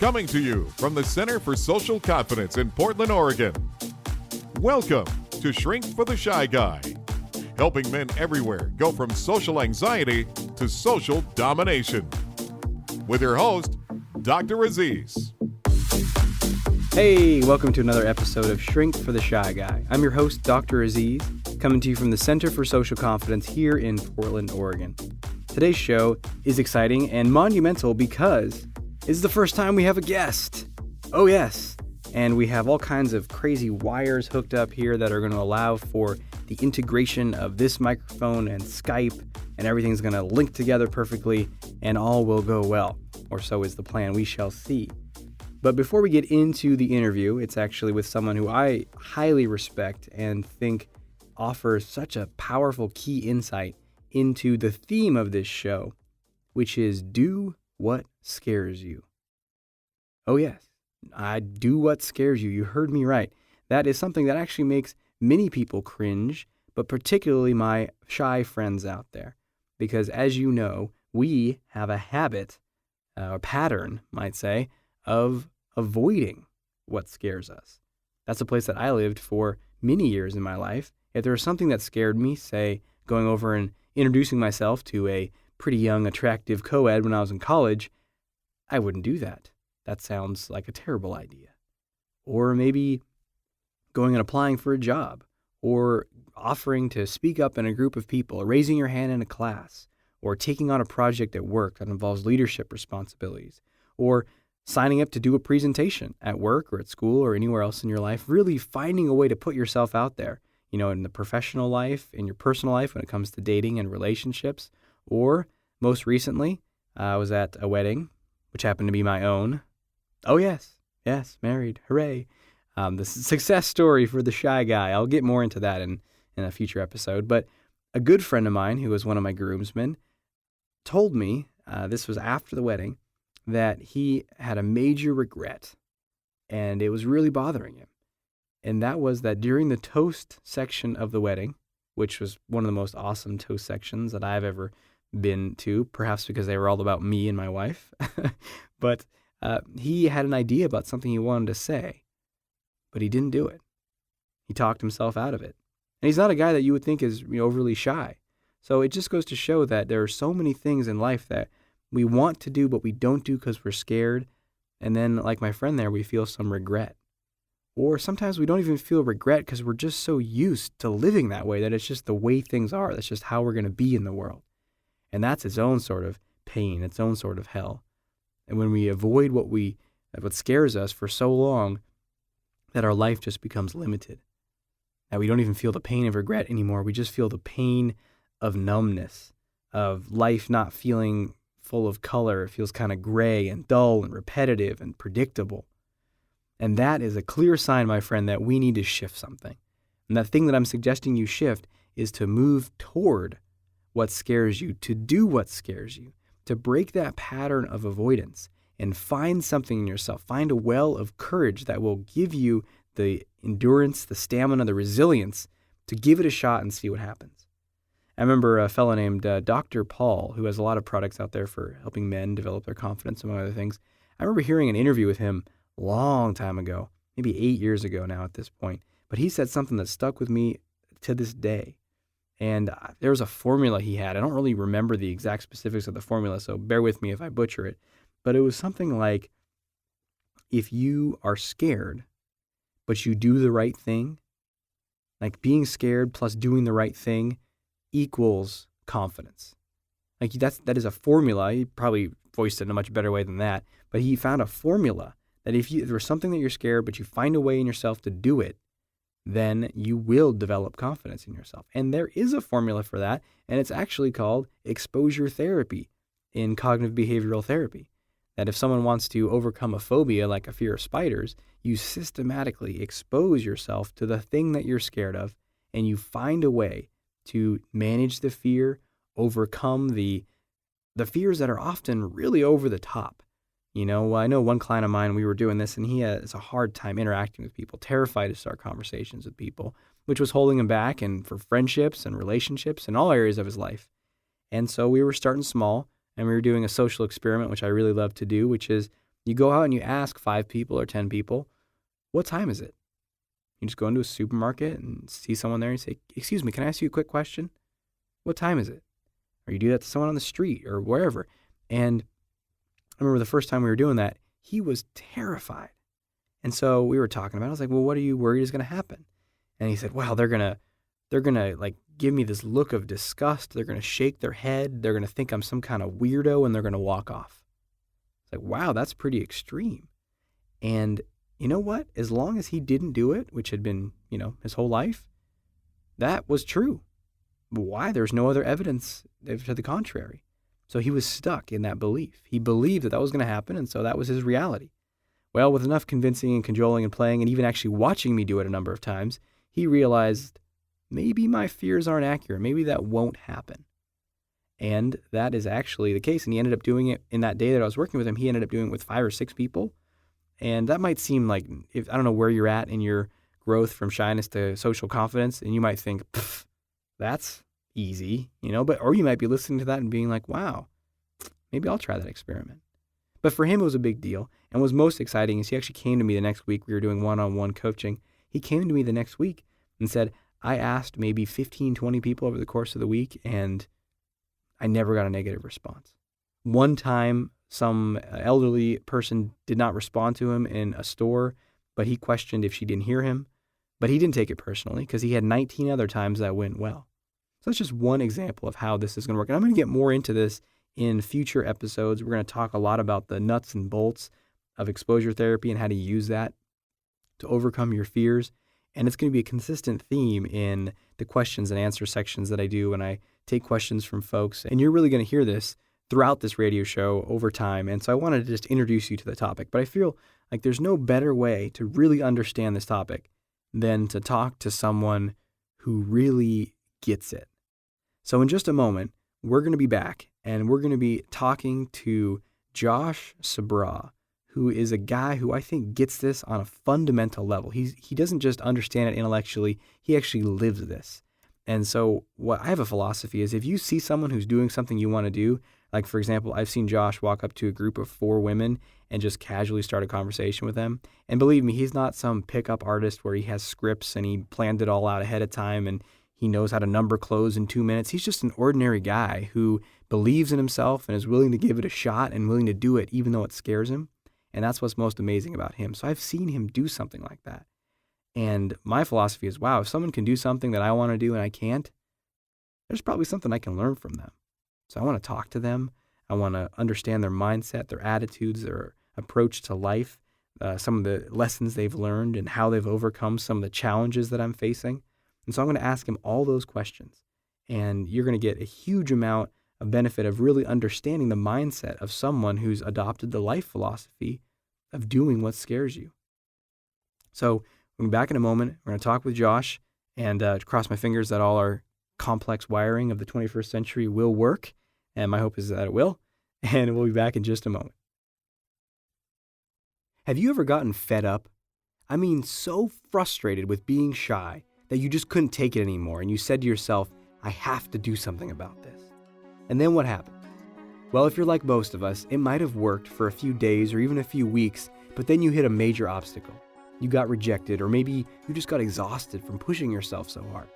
Coming to you from the Center for Social Confidence in Portland, Oregon. Welcome to Shrink for the Shy Guy, helping men everywhere go from social anxiety to social domination. With your host, Dr. Aziz. Hey, welcome to another episode of Shrink for the Shy Guy. I'm your host, Dr. Aziz, coming to you from the Center for Social Confidence here in Portland, Oregon. Today's show is exciting and monumental because it's the first time we have a guest. Oh yes, and we have all kinds of crazy wires hooked up here that are going to allow for the integration of this microphone and Skype, and everything's going to link together perfectly, and all will go well. Or so is the plan. We shall see. But before we get into the interview, it's actually with someone who I highly respect and think offers such a powerful key insight into the theme of this show, which is do what scares you. Oh yes, I do what scares you. You heard me right. That is something that actually makes many people cringe, but particularly my shy friends out there. Because as you know, we have a habit, or pattern, might say, of avoiding what scares us. That's a place that I lived for many years in my life. If there was something that scared me, say going over and introducing myself to a pretty young, attractive co-ed when I was in college, I wouldn't do that. That sounds like a terrible idea. Or maybe going and applying for a job, or offering to speak up in a group of people, or raising your hand in a class, or taking on a project at work that involves leadership responsibilities, or signing up to do a presentation at work or at school or anywhere else in your life, really finding a way to put yourself out there, in the professional life, in your personal life when it comes to dating and relationships. Or most recently, I was at a wedding, which happened to be my own. Oh yes, married, hooray. The success story for the shy guy. I'll get more into that in a future episode. But a good friend of mine who was one of my groomsmen told me, this was after the wedding, that he had a major regret, and it was really bothering him. And that was that during the toast section of the wedding, which was one of the most awesome toast sections that I've ever been to, perhaps because they were all about me and my wife, but he had an idea about something he wanted to say, but he didn't do it. He talked himself out of it. And he's not a guy that you would think is overly shy. So it just goes to show that there are so many things in life that we want to do, but we don't do because we're scared. And then, like my friend there, we feel some regret. Or sometimes we don't even feel regret because we're just so used to living that way that it's just the way things are. That's just how we're going to be in the world. And that's its own sort of pain, its own sort of hell. And when we avoid what scares us for so long, that our life just becomes limited. Now we don't even feel the pain of regret anymore. We just feel the pain of numbness, of life not feeling full of color. It feels kind of gray and dull and repetitive and predictable. And that is a clear sign, my friend, that we need to shift something. And that thing that I'm suggesting you shift is to move toward what scares you, to do what scares you, to break that pattern of avoidance and find something in yourself. Find a well of courage that will give you the endurance, the stamina, the resilience to give it a shot and see what happens. I remember a fellow named Dr. Paul, who has a lot of products out there for helping men develop their confidence, among other things. I remember hearing an interview with him a long time ago, maybe 8 years ago now at this point. But he said something that stuck with me to this day. And there was a formula he had. I don't really remember the exact specifics of the formula, so bear with me if I butcher it. But it was something like, if you are scared, but you do the right thing, like being scared plus doing the right thing equals confidence. Like that is a formula. He probably voiced it in a much better way than that. But he found a formula that if there's something that you're scared, but you find a way in yourself to do it, then you will develop confidence in yourself. And there is a formula for that, and it's actually called exposure therapy in cognitive behavioral therapy. That if someone wants to overcome a phobia like a fear of spiders, you systematically expose yourself to the thing that you're scared of, and you find a way to manage the fear, overcome the fears that are often really over the top. I know one client of mine, we were doing this, and he has a hard time interacting with people, terrified to start conversations with people, which was holding him back and for friendships and relationships in all areas of his life. And so we were starting small, and we were doing a social experiment, which I really love to do, which is You go out and you ask 5 people or 10 people, what time is it? You just go into a supermarket and see someone there and say, excuse me, can I ask you a quick question? What time is it? Or you do that to someone on the street or wherever. And I remember the first time we were doing that, he was terrified. And so we were talking about it. I was like, well, what are you worried is going to happen? And he said, well, they're going to like give me this look of disgust. They're going to shake their head. They're going to think I'm some kind of weirdo and they're going to walk off. It's like, wow, that's pretty extreme. And you know what? As long as he didn't do it, which had been, his whole life, that was true. Why? There's no other evidence to the contrary. So he was stuck in that belief. He believed that was going to happen, and so that was his reality. Well, with enough convincing and cajoling and playing and even actually watching me do it a number of times, he realized maybe my fears aren't accurate. Maybe that won't happen. And that is actually the case. And he ended up doing it in that day that I was working with him. He ended up doing it with 5 or 6 people. And that might seem like, I don't know where you're at in your growth from shyness to social confidence. And you might think, that's easy, or you might be listening to that and being like, wow, maybe I'll try that experiment. But for him, it was a big deal. And what's most exciting is he actually came to me the next week. We were doing one-on-one coaching. He came to me the next week and said, I asked maybe 15, 20 people over the course of the week, and I never got a negative response. One time, some elderly person did not respond to him in a store, but he questioned if she didn't hear him. But he didn't take it personally because he had 19 other times that went well. So that's just one example of how this is going to work. And I'm going to get more into this in future episodes. We're going to talk a lot about the nuts and bolts of exposure therapy and how to use that to overcome your fears. And it's going to be a consistent theme in the questions and answer sections that I do when I take questions from folks. And you're really going to hear this throughout this radio show over time. And so I wanted to just introduce you to the topic. But I feel like there's no better way to really understand this topic than to talk to someone who really gets it. So in just a moment, we're going to be back and we're going to be talking to Josh Sabra, who is a guy who I think gets this on a fundamental level. He doesn't just understand it intellectually, he actually lives this. And so what I have a philosophy is if you see someone who's doing something you want to do, like for example, I've seen Josh walk up to a group of 4 women and just casually start a conversation with them. And believe me, he's not some pickup artist where he has scripts and he planned it all out ahead of time and he knows how to number clothes in 2 minutes. He's just an ordinary guy who believes in himself and is willing to give it a shot and willing to do it even though it scares him. And that's what's most amazing about him. So I've seen him do something like that. And my philosophy is, wow, if someone can do something that I want to do and I can't, there's probably something I can learn from them. So I want to talk to them. I want to understand their mindset, their attitudes, their approach to life, some of the lessons they've learned and how they've overcome some of the challenges that I'm facing. And so I'm going to ask him all those questions. And you're going to get a huge amount of benefit of really understanding the mindset of someone who's adopted the life philosophy of doing what scares you. So we'll be back in a moment. We're going to talk with Josh and cross my fingers that all our complex wiring of the 21st century will work. And my hope is that it will. And we'll be back in just a moment. Have you ever gotten fed up? I mean, so frustrated with being shy that you just couldn't take it anymore. And you said to yourself, I have to do something about this. And then what happened? Well, if you're like most of us, it might have worked for a few days or even a few weeks, but then you hit a major obstacle. You got rejected, or maybe you just got exhausted from pushing yourself so hard.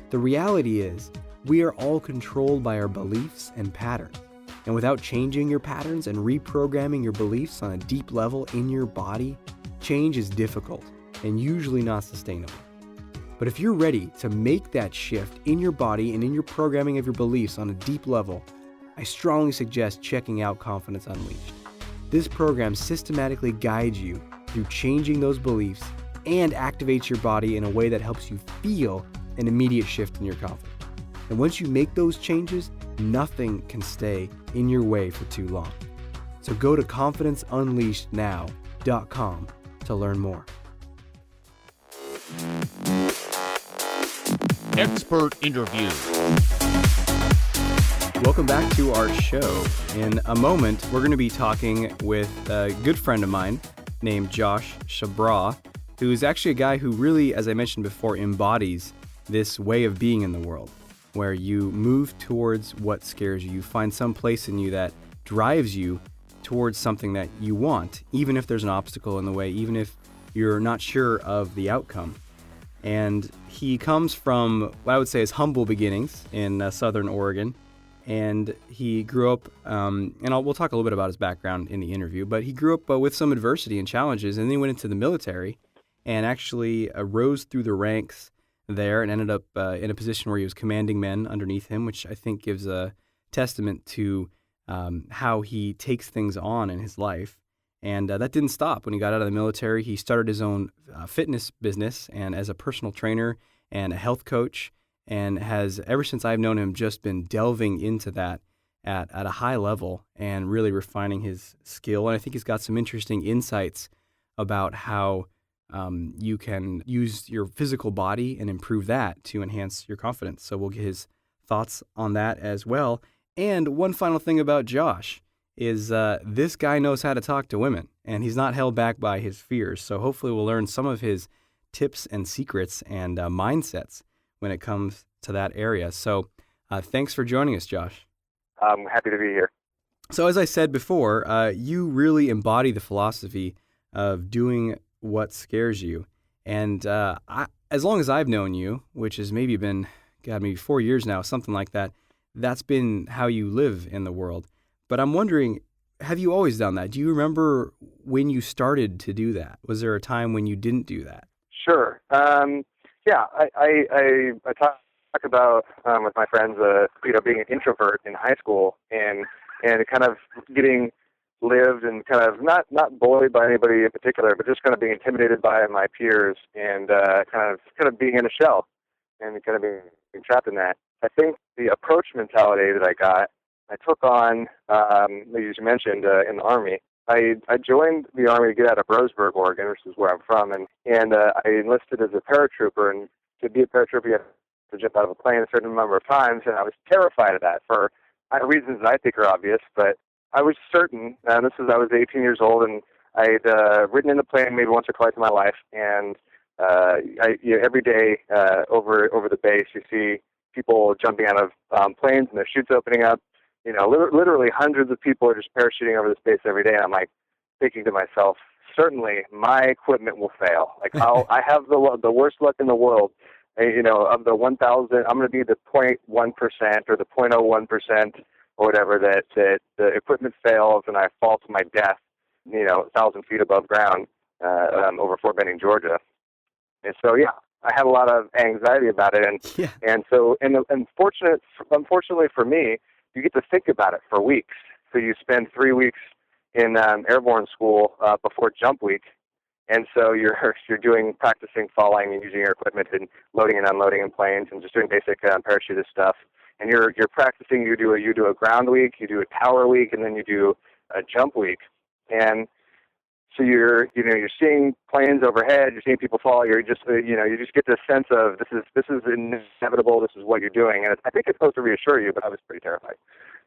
The reality is, we are all controlled by our beliefs and patterns. And without changing your patterns and reprogramming your beliefs on a deep level in your body, change is difficult and usually not sustainable. But if you're ready to make that shift in your body and in your programming of your beliefs on a deep level, I strongly suggest checking out Confidence Unleashed. This program systematically guides you through changing those beliefs and activates your body in a way that helps you feel an immediate shift in your confidence. And once you make those changes, nothing can stay in your way for too long. So go to confidenceunleashednow.com to learn more. Expert interview. Welcome back to our show. In a moment, we're going to be talking with a good friend of mine named Josh Sabra, who is actually a guy who really, as I mentioned before, embodies this way of being in the world, where you move towards what scares you. You find some place in you that drives you towards something that you want, even if there's an obstacle in the way, even if you're not sure of the outcome. And he comes from what I would say is humble beginnings in Southern Oregon. And he grew up, we'll talk a little bit about his background in the interview, but he grew up with some adversity and challenges, and then he went into the military and actually rose through the ranks there and ended up in a position where he was commanding men underneath him, which I think gives a testament to how he takes things on in his life. And that didn't stop. When he got out of the military, he started his own fitness business and as a personal trainer and a health coach, and has, ever since I've known him, just been delving into that at a high level and really refining his skill. And I think he's got some interesting insights about how you can use your physical body and improve that to enhance your confidence. So we'll get his thoughts on that as well. And one final thing about Josh is this guy knows how to talk to women, and he's not held back by his fears. So hopefully we'll learn some of his tips and secrets and mindsets when it comes to that area. So thanks for joining us, Josh. I'm happy to be here. So as I said before, you really embody the philosophy of doing what scares you. And as long as I've known you, which has maybe been, maybe 4 years now, something like that, that's been how you live in the world. But I'm wondering, have you always done that? Do you remember when you started to do that? Was there a time when you didn't do that? Sure. Yeah, I talk about with my friends, being an introvert in high school and kind of getting lived and kind of not bullied by anybody in particular, but just kind of being intimidated by my peers and kind of being in a shell and kind of being trapped in that. I think the approach mentality that I took on, as you mentioned, in the Army. I joined the Army to get out of Roseburg, Oregon, which is where I'm from, and I enlisted as a paratrooper. And to be a paratrooper, you have to jump out of a plane a certain number of times, and I was terrified of that for reasons that I think are obvious. But I was certain, and I was 18 years old, and I had ridden in a plane maybe once or twice in my life, and every day over the base, you see people jumping out of planes and their chutes opening up. Literally hundreds of people are just parachuting over the space every day, and I'm like thinking to myself, certainly my equipment will fail. Like I have the worst luck in the world. Of the 1,000, I'm going to be the 0.1% or the 0.01% or whatever that the equipment fails and I fall to my death, 1,000 feet above ground over Fort Benning, Georgia. And so, yeah, I had a lot of anxiety about it, and unfortunately for me, you get to think about it for weeks. So you spend 3 weeks in airborne school before jump week, and so you're practicing falling and using your equipment and loading and unloading in planes and just doing basic parachutist stuff. And you're practicing. You do a ground week, you do a tower week, and then you do a jump week. And so you're seeing planes overhead, you're seeing people fall. You just get this sense of this is inevitable. This is what you're doing, and I think it's supposed to reassure you. But I was pretty terrified.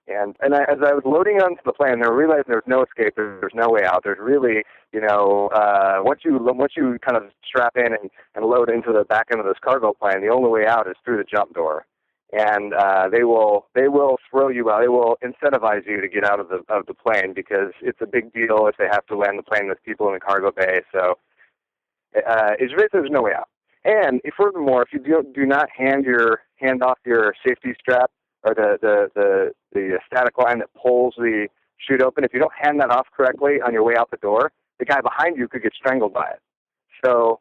And as I was loading onto the plane, I realized there was no escape. There's no way out. There's really, once you kind of strap in and load into the back end of this cargo plane, the only way out is through the jump door. And they will throw you out. They will incentivize you to get out of the plane because it's a big deal if they have to land the plane with people in the cargo bay. So there's no way out. And furthermore, if you do not hand off your safety strap or the static line that pulls the chute open, if you don't hand that off correctly on your way out the door, the guy behind you could get strangled by it. So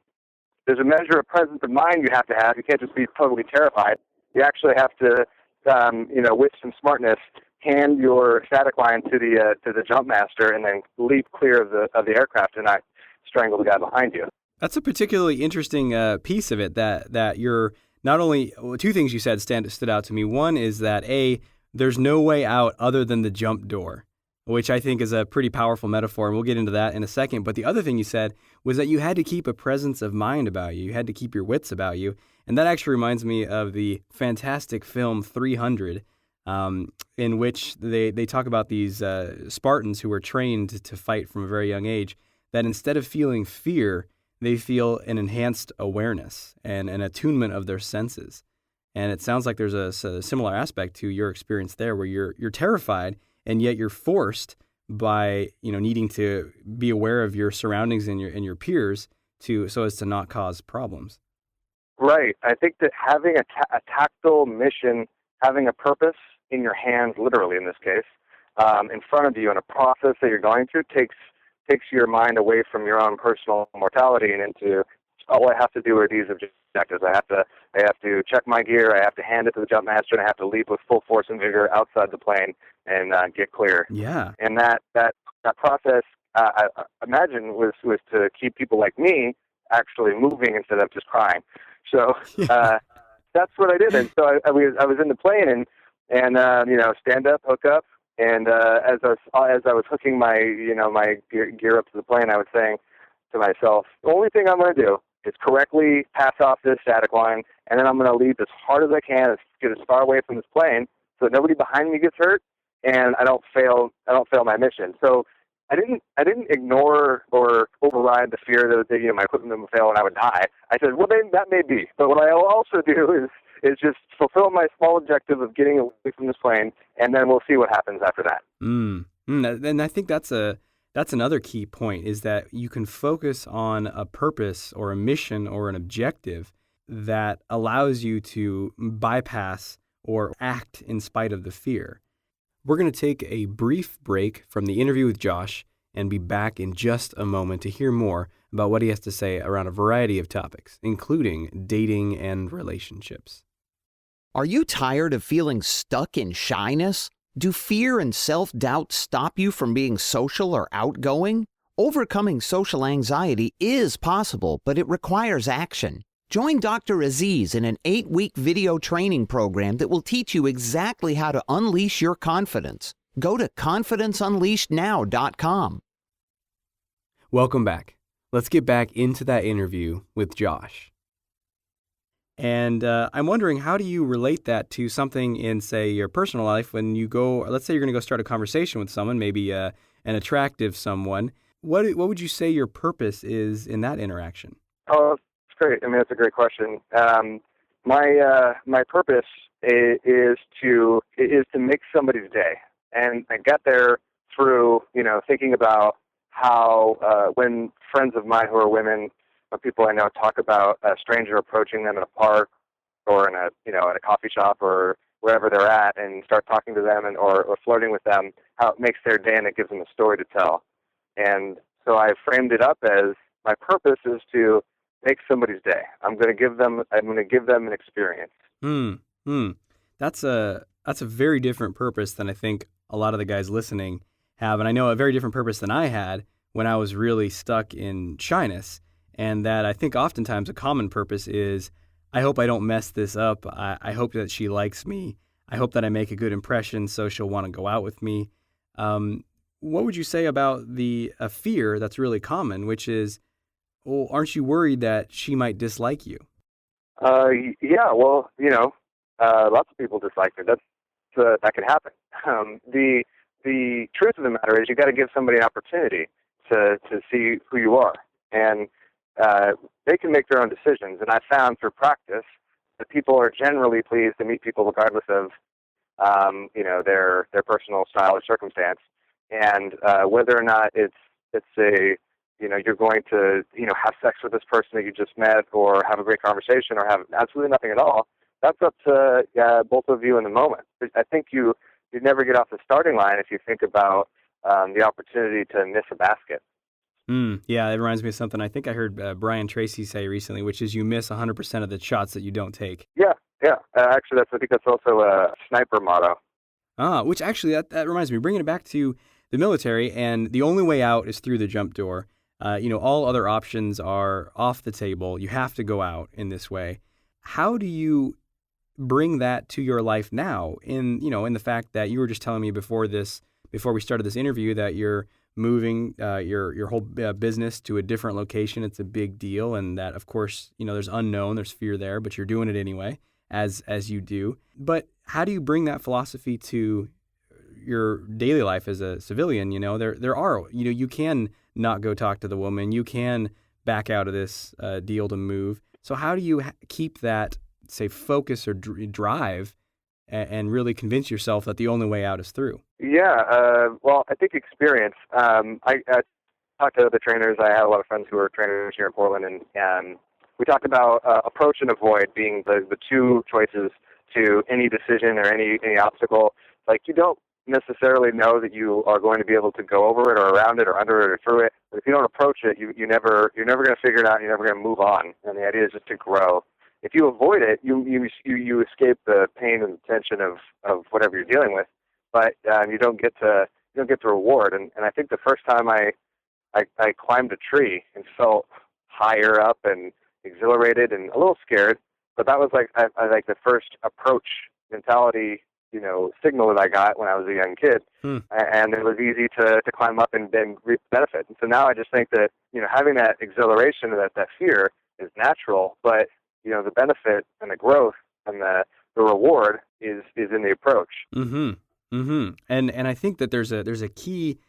there's a measure of presence of mind you have to have. You can't just be totally terrified. You actually have to, with some smartness, hand your static line to the jump master and then leap clear of the aircraft and not strangle the guy behind you. That's a particularly interesting piece of it that you're not only, two things you said stood out to me. One is that there's no way out other than the jump door, which I think is a pretty powerful metaphor, and we'll get into that in a second. But the other thing you said was that you had to keep a presence of mind about you. You had to keep your wits about you. And that actually reminds me of the fantastic film 300, in which they talk about these Spartans who were trained to fight from a very young age, that instead of feeling fear, they feel an enhanced awareness and an attunement of their senses. And it sounds like there's a similar aspect to your experience there where you're terrified, and yet you're forced by, needing to be aware of your surroundings and your peers so as to not cause problems. Right. I think that having a tactile mission, having a purpose in your hands, literally in this case, in front of you, and a process that you're going through takes your mind away from your own personal mortality and into all I have to do are these objectives. I have to check my gear. I have to hand it to the jump master, and I have to leap with full force and vigor outside the plane and get clear. Yeah. And that process, I imagine, was to keep people like me actually moving instead of just crying. So that's what I did. And so I was in the plane and stand up, hook up, and as I was hooking my my gear up to the plane, I was saying to myself, the only thing I'm going to do is correctly pass off this static line, and then I'm going to leap as hard as I can, get as far away from this plane, so that nobody behind me gets hurt, and I don't fail my mission. So I didn't ignore or override the fear that my equipment would fail and I would die. I said, well, that may be, but what I'll also do is just fulfill my small objective of getting away from this plane, and then we'll see what happens after that. And I think that's another key point, is that you can focus on a purpose or a mission or an objective that allows you to bypass or act in spite of the fear. We're going to take a brief break from the interview with Josh and be back in just a moment to hear more about what he has to say around a variety of topics, including dating and relationships. Are you tired of feeling stuck in shyness? Do fear and self-doubt stop you from being social or outgoing? Overcoming social anxiety is possible, but it requires action. Join Dr. Aziz in an 8-week video training program that will teach you exactly how to unleash your confidence. Go to confidenceunleashednow.com. Welcome back. Let's get back into that interview with Josh. And I'm wondering, how do you relate that to something in, say, your personal life when you go, let's say you're going to go start a conversation with someone, maybe an attractive someone. What would you say your purpose is in that interaction? Oh, that's great. I mean, that's a great question. My purpose is to make somebody's day. And I got there through, thinking about how when friends of mine who are women, people I know, talk about a stranger approaching them in a park or in at a coffee shop or wherever they're at, and start talking to them or flirting with them, how it makes their day and it gives them a story to tell. And so I framed it up as my purpose is to make somebody's day. I'm going to give them an experience. That's a very different purpose than I think a lot of the guys listening have, and I know a very different purpose than I had when I was really stuck in shyness. And that I think oftentimes a common purpose is, I hope I don't mess this up. I hope that she likes me. I hope that I make a good impression so she'll want to go out with me. What would you say about a fear that's really common, which is, well, aren't you worried that she might dislike you? Yeah, well, lots of people dislike me. That could happen. The truth of the matter is, you got to give somebody an opportunity to see who you are. And they can make their own decisions. And I found through practice that people are generally pleased to meet people regardless of, their personal style or circumstance. And whether or not it's you're going to, have sex with this person that you just met, or have a great conversation, or have absolutely nothing at all, that's up to both of you in the moment. I think you never get off the starting line if you think about the opportunity to miss a basket. Yeah, it reminds me of something I think I heard Brian Tracy say recently, which is you miss 100% of the shots that you don't take. Yeah. Actually, I think that's also a sniper motto. Which actually, that reminds me, bringing it back to the military, and the only way out is through the jump door. All other options are off the table. You have to go out in this way. How do you bring that to your life now? In the fact that you were just telling me before we started this interview, that you're moving your whole business to a different location. It's a big deal, and that, of course, there's unknown, there's fear there, but you're doing it anyway, as you do. But how do you bring that philosophy to your daily life as a civilian? There are, you can not go talk to the woman, you can back out of this deal to move. So how do you keep that, say, focus or drive and really convince yourself that the only way out is through? Yeah, well, I think experience. I talked to other trainers. I have a lot of friends who are trainers here in Portland, and we talked about approach and avoid being the two choices to any decision or any obstacle. Like, you don't necessarily know that you are going to be able to go over it or around it or under it or through it. But if you don't approach it, you're never going to figure it out. You're never going to move on. And the idea is just to grow. If you avoid it, you escape the pain and the tension of whatever you're dealing with, but you don't get the reward. And I think the first time I climbed a tree and felt higher up and exhilarated and a little scared, but that was like the first approach mentality, signal that I got when I was a young kid. And it was easy to climb up and then reap the benefit. And so now I just think that, having that exhilaration and that fear is natural, but, the benefit and the growth and the reward is in the approach. And I think that there's a key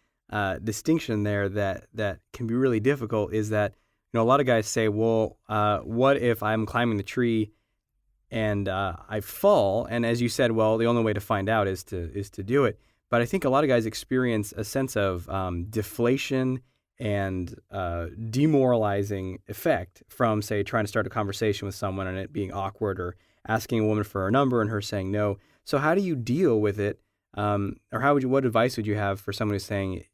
distinction there that can be really difficult, is that, a lot of guys say, well, what if I'm climbing the tree and I fall? And as you said, well, the only way to find out is to do it. But I think a lot of guys experience a sense of deflation and demoralizing effect from, say, trying to start a conversation with someone and it being awkward, or asking a woman for her number and her saying no. So how do you deal with it? Or what advice would you have for someone who's saying,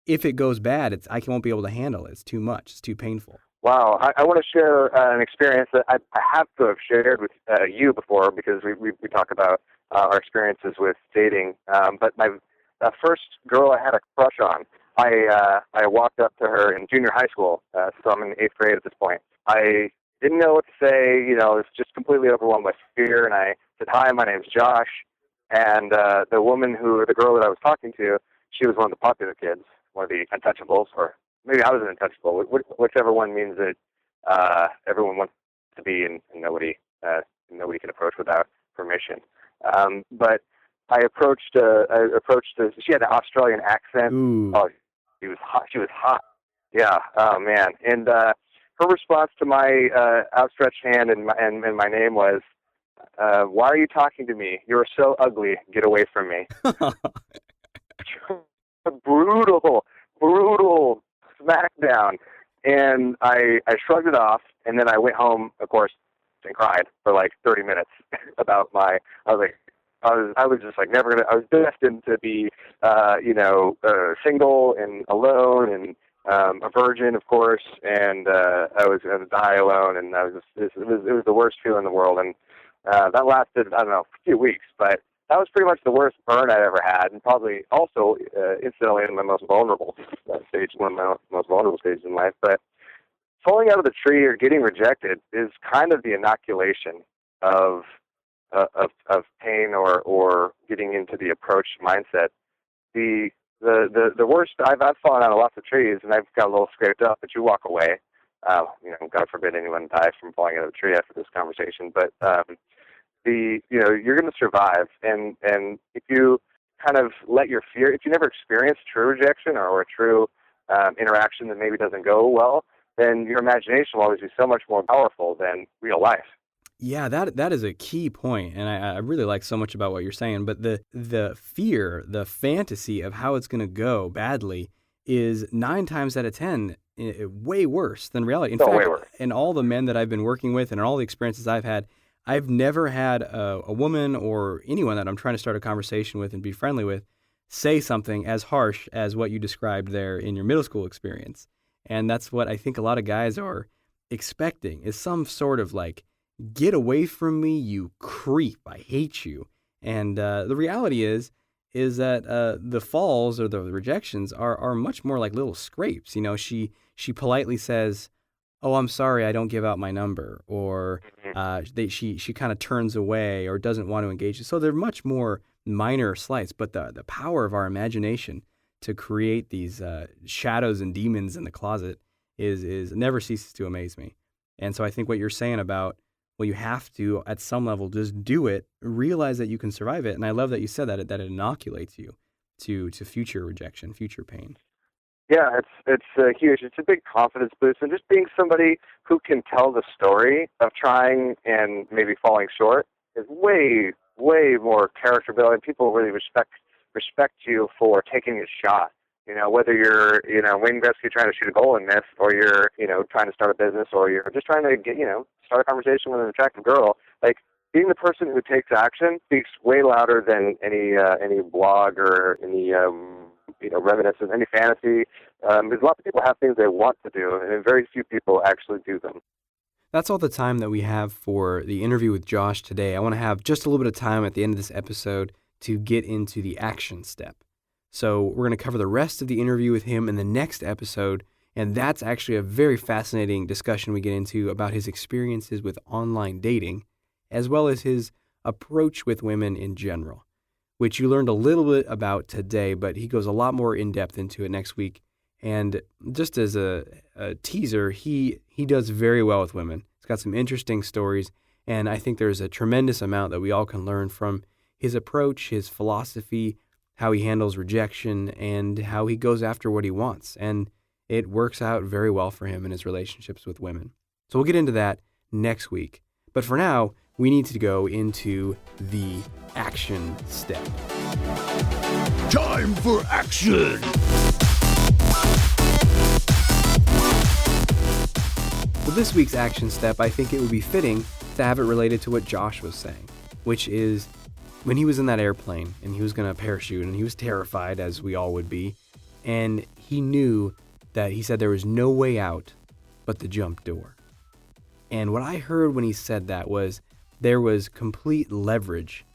if it goes bad, I won't be able to handle it. It's too much. It's too painful. Wow. I want to share an experience that I have to have shared with you before, because we talk about our experiences with dating. But my first girl I had a crush on, I walked up to her in junior high school, so I'm in 8th grade at this point. I didn't know what to say, I was just completely overwhelmed by fear, and I said, "Hi, my name's Josh." And the girl that I was talking to, she was one of the popular kids, one of the untouchables, or maybe I was an untouchable, whichever one means that everyone wants to be and nobody can approach without permission. But I approached she had an Australian accent. Ooh. Oh, she was hot. Yeah. Oh man. And her response to my outstretched hand and my name was, "Why are you talking to me? You're so ugly. Get away from me." brutal smackdown. And I shrugged it off, and then I went home, of course, and cried for like 30 minutes about I was just like never gonna. I was destined to be, single and alone and a virgin, of course, and I was going to die alone, and it was the worst feeling in the world, and that lasted, I don't know, a few weeks, but that was pretty much the worst burn I'd ever had, and probably also incidentally in my most vulnerable stage, one of my most vulnerable stages in life. But falling out of the tree or getting rejected is kind of the inoculation of pain or getting into the approach mindset. The worst, I've fallen out of lots of trees and I've got a little scraped up, but you walk away. God forbid anyone dies from falling out of a tree after this conversation. But you're going to survive, and if you kind of let your fear, if you never experience true rejection or a true interaction that maybe doesn't go well, then your imagination will always be so much more powerful than real life. Yeah, that is a key point, and I really like so much about what you're saying. But the fear, the fantasy of how it's going to go badly is 9 times out of 10 way worse than reality. In fact, way worse. In all the men that I've been working with and all the experiences I've had, I've never had a woman or anyone that I'm trying to start a conversation with and be friendly with say something as harsh as what you described there in your middle school experience. And that's what I think a lot of guys are expecting, is some sort of like, get away from me, you creep, I hate you. And the reality is that the falls or the rejections are much more like little scrapes. She politely says, "Oh, I'm sorry, I don't give out my number," or she kind of turns away or doesn't want to engage. So they're much more minor slights, but the power of our imagination to create these shadows and demons in the closet is never ceases to amaze me. And so I think what you're saying about, well, you have to, at some level, just do it, realize that you can survive it. And I love that you said that it inoculates you to future rejection, future pain. Yeah, it's huge. It's a big confidence boost, and just being somebody who can tell the story of trying and maybe falling short is way more character building. People really respect you for taking a shot. Whether you're, Wayne Gretzky trying to shoot a goal and miss, or you're, trying to start a business, or you're just trying to get, start a conversation with an attractive girl. Like, being the person who takes action speaks way louder than any blog or any, reminiscence, any fantasy. Because a lot of people have things they want to do, and very few people actually do them. That's all the time that we have for the interview with Josh today. I want to have just a little bit of time at the end of this episode to get into the action step. So we're going to cover the rest of the interview with him in the next episode, and that's actually a very fascinating discussion we get into about his experiences with online dating, as well as his approach with women in general, which you learned a little bit about today, but he goes a lot more in depth into it next week. And just as a teaser, he does very well with women. He's got some interesting stories, and I think there's a tremendous amount that we all can learn from his approach, his philosophy, how he handles rejection, and how he goes after what he wants. And it works out very well for him in his relationships with women. So we'll get into that next week. But for now, we need to go into the action step. Time for action! For this week's action step, I think it would be fitting to have it related to what Josh was saying, which is when he was in that airplane and he was going to parachute and he was terrified, as we all would be, and he knew that he said there was no way out but the jump door. And what I heard when he said that was there was complete leverage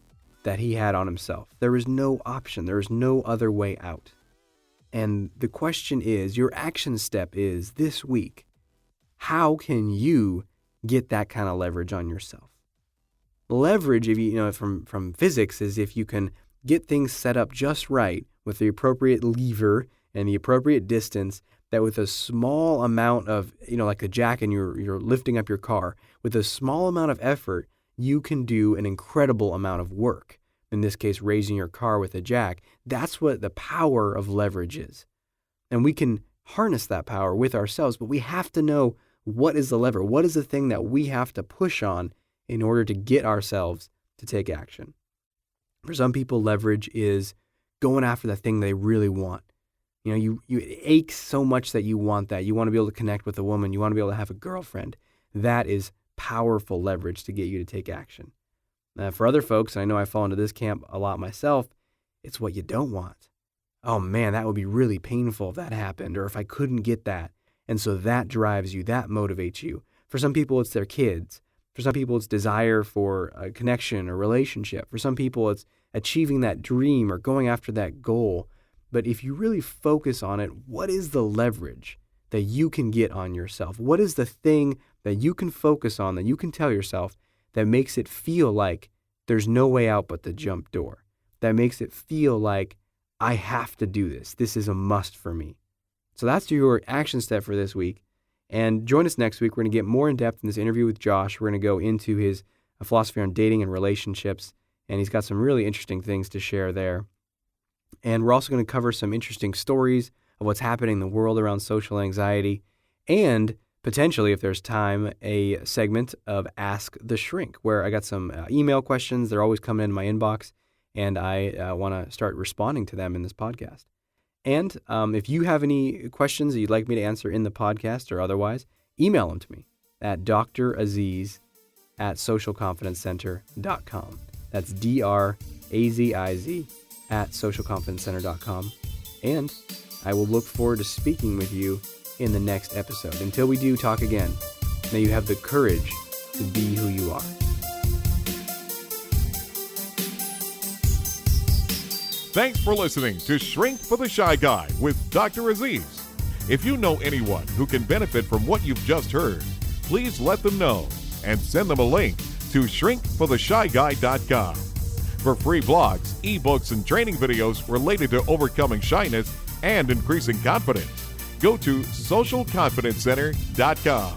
that he had on himself. There was no option. There was no other way out. And the question is, your action step is this week, how can you get that kind of leverage on yourself? Leverage, if you from physics, is if you can get things set up just right with the appropriate lever and the appropriate distance, that with a small amount of, like a jack and you're lifting up your car, with a small amount of effort, you can do an incredible amount of work. In this case, raising your car with a jack. That's what the power of leverage is. And we can harness that power with ourselves, but we have to know what is the lever? What is the thing that we have to push on in order to get ourselves to take action? For some people, leverage is going after the thing they really want. You ache so much that you want that. You want to be able to connect with a woman. You want to be able to have a girlfriend. That is powerful leverage to get you to take action. For other folks, I know I fall into this camp a lot myself, it's what you don't want. Oh man, that would be really painful if that happened, or if I couldn't get that. And so that drives you, that motivates you. For some people, it's their kids. For some people, it's desire for a connection or relationship. For some people, it's achieving that dream or going after that goal. But if you really focus on it, what is the leverage that you can get on yourself? What is the thing that you can focus on, that you can tell yourself, that makes it feel like there's no way out but the jump door? That makes it feel like I have to do this. This is a must for me. So that's your action step for this week. And join us next week. We're going to get more in depth in this interview with Josh. We're going to go into his philosophy on dating and relationships. And he's got some really interesting things to share there. And we're also going to cover some interesting stories of what's happening in the world around social anxiety. And potentially, if there's time, a segment of Ask the Shrink, where I got some email questions. They're always coming in my inbox, and I want to start responding to them in this podcast. And if you have any questions that you'd like me to answer in the podcast or otherwise, email them to me at draziz@socialconfidencecenter.com. That's DRAZIZ @socialconfidencecenter.com. And I will look forward to speaking with you in the next episode. Until we do talk again, may you have the courage to be who you are. Thanks for listening to Shrink for the Shy Guy with Dr. Aziz. If you know anyone who can benefit from what you've just heard, please let them know and send them a link to shrinkfortheshyguy.com. For free blogs, ebooks, and training videos related to overcoming shyness and increasing confidence, go to socialconfidencecenter.com.